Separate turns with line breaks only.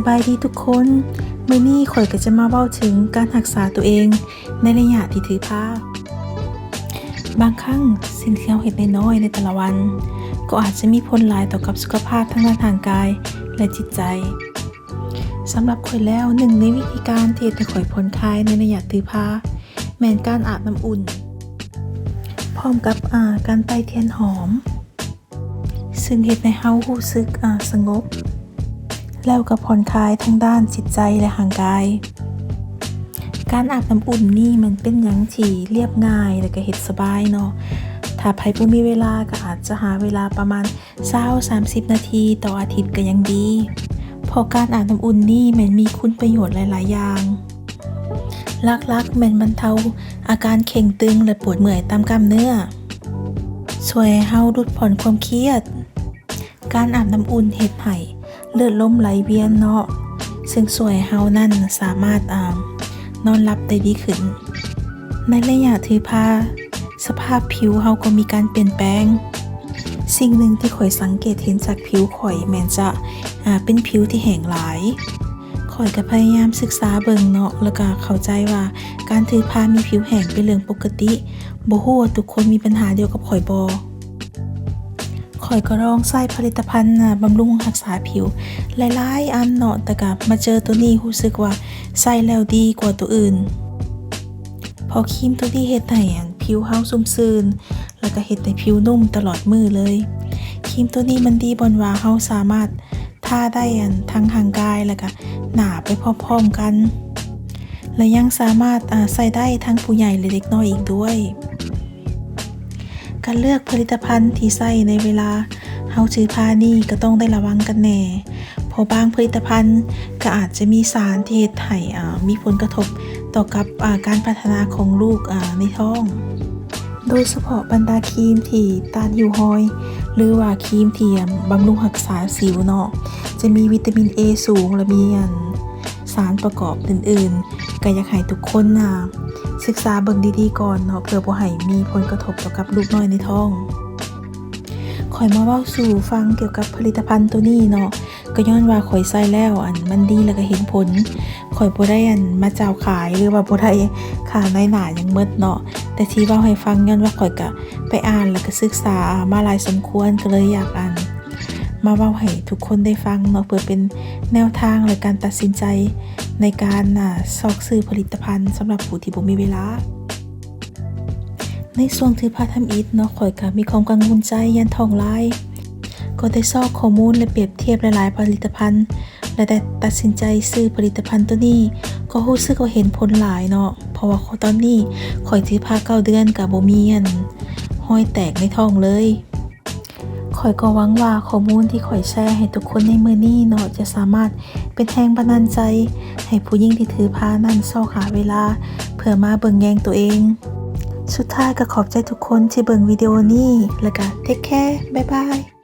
บายดีทุกคนมื้อนี้ข่อยก็จะมาเว้าถึงการรักษาตัวเองในระยะที่ถือผ้าบางครั้งสิ่งที่เราเฮ็ดน้อยๆในแต่ละวันก็อาจจะมีผลหลายต่อกับสุขภาพทั้งด้านทางกายและจิตใจสำหรับข่อยแล้วหนึ่งในวิธีการที่เฮ็ดให้ข่อยผ่อนคลายในระยะถือผ้าแม่นการอาบน้ำอุ่นพร้อมกับการไต้เทียนหอมซึ่งเฮ็ดให้เรารู้สึกสงบแล้วก็ผ่อนคลายทั้งด้านจิตใจและร่างกายการอาบน้ำอุ่นนี่มันเป็นหยังที่เรียบง่ายและก็เฮ็ดสบายเนาะถ้าไผบ่มีเวลาก็อาจจะหาเวลาประมาณ20-30 นาทีต่ออาทิตย์ก็ยังดีเพราะการอาบน้ำอุ่นนี่มันมีคุณประโยชน์หลายๆอย่างหลักๆแม่นบรรเทาอาการเข่งตึงและปวดเมื่อยตามกล้ามเนื้อช่วยให้เราลดผ่อนความเครียดการอาบน้ำอุ่นเฮ็ดให้เลือดลมไหลเวียนเนาะซึ่งช่วยให้เรานั่นสามารถนอนหลับได้ดีขึ้นในระยะถือผ้าสภาพผิวเราก็มีการเปลี่ยนแปลงสิ่งหนึ่งที่ข่อยสังเกตเห็นจากผิวข่อยแม้นจะเป็นผิวที่แห้งหลายข่อยก็พยายามศึกษาเบิ่งเนาะแล้วก็เข้าใจว่าการถือผ้ามีผิวแห้งเป็นเรื่องปกติบ่ฮู้ว่าทุกคนมีปัญหาเดียวกับข่อยบ่ข่อยก็ลองใช้ผลิตภัณฑ์บำรุงรักษาผิวหลายๆอันเนาะแต่ก็มาเจอตัวนี้รู้สึกว่าใช้แล้วดีกว่าตัวอื่นพอครีมตัวนี้เฮ็ดให้ผิวเฮาชุ่มชื้นแล้วก็เฮ็ดให้ผิวนุ่มตลอดมื้อเลยครีมตัวนี้มันดีบ่ว่าเฮาสามารถทาได้ทั้งร่างกายแล้วก็หน้าไปพร้อมๆกันและยังสามารถใช้ได้ทั้งผู้ใหญ่และเด็กน้อยอีกด้วยการเลือกผลิตภัณฑ์ที่ใช้ในเวลาเฮาถือผ้านี่ก็ต้องได้ระวังกันแน่เพราะบางผลิตภัณฑ์ก็อาจจะมีสารที่เฮ็ดให้มีผลกระทบต่อกับการพัฒนาของลูกในท้องโดยเฉพาะบรรดาครีมที่ต้านริ้วรอยหรือว่าครีมที่บำรุงรักษาสิวเนาะจะมีวิตามิน A สูงและมีสารประกอบอื่นๆก็อยากให้ทุกคนศึกษาเบิ่งดีๆก่อนเนาะเพื่อบ่ให้มีผลกระทบต่อกับลูกน้อยในท้องข่อยมาเว้าสู่ฟังเกี่ยวกับผลิตภัณฑ์ตัวนี้เนาะก็ย้อนว่าข่อยใช้แล้วมันดีแล้วก็เห็นผลข่อยบ่ได้มาเจ้าขายหรือว่าบ่ได้ค่าในหน้าหยังหมดเนาะแต่ที่เว้าให้ฟังย้อนว่าข่อยก็ไปอ่านแล้วก็ศึกษามาหลายสมควรก็เลยอยากมาเว้าให้ทุกคนได้ฟังเนาะเพื่อเป็นแนวทางและการตัดสินใจในการซอกซื้อผลิตภัณฑ์สำหรับผู้ที่บ่มีเวลาในช่วงถือผ้าทำอิฐเนาะข่อยก็มีความกังวลใจยันท้องลายก็ได้ซอกข้อมูลและเปรียบเทียบหลายๆผลิตภัณฑ์และได้ตัดสินใจซื้อผลิตภัณฑ์ตัวนี้ก็รู้สึกว่าเห็นผลหลายเนาะเพราะว่าตอนนี้ข่อยถือผ้า9 เดือนก็บ่มีห้อยแตกในท้องเลยข่อยก็หวังว่าข้อมูลที่ข่อยแชร์ให้ทุกคนในมื้อนี้เนาะจะสามารถเป็นแรงบันดาลใจให้ผู้หญิงที่ถือผ้านั้นซอกหาเวลาเพื่อมาเบิ่งแยงตัวเองสุดท้ายก็ขอบใจทุกคนที่เบิ่งวิดีโอนี้แล้วก็เทคแคร์บ๊ายบาย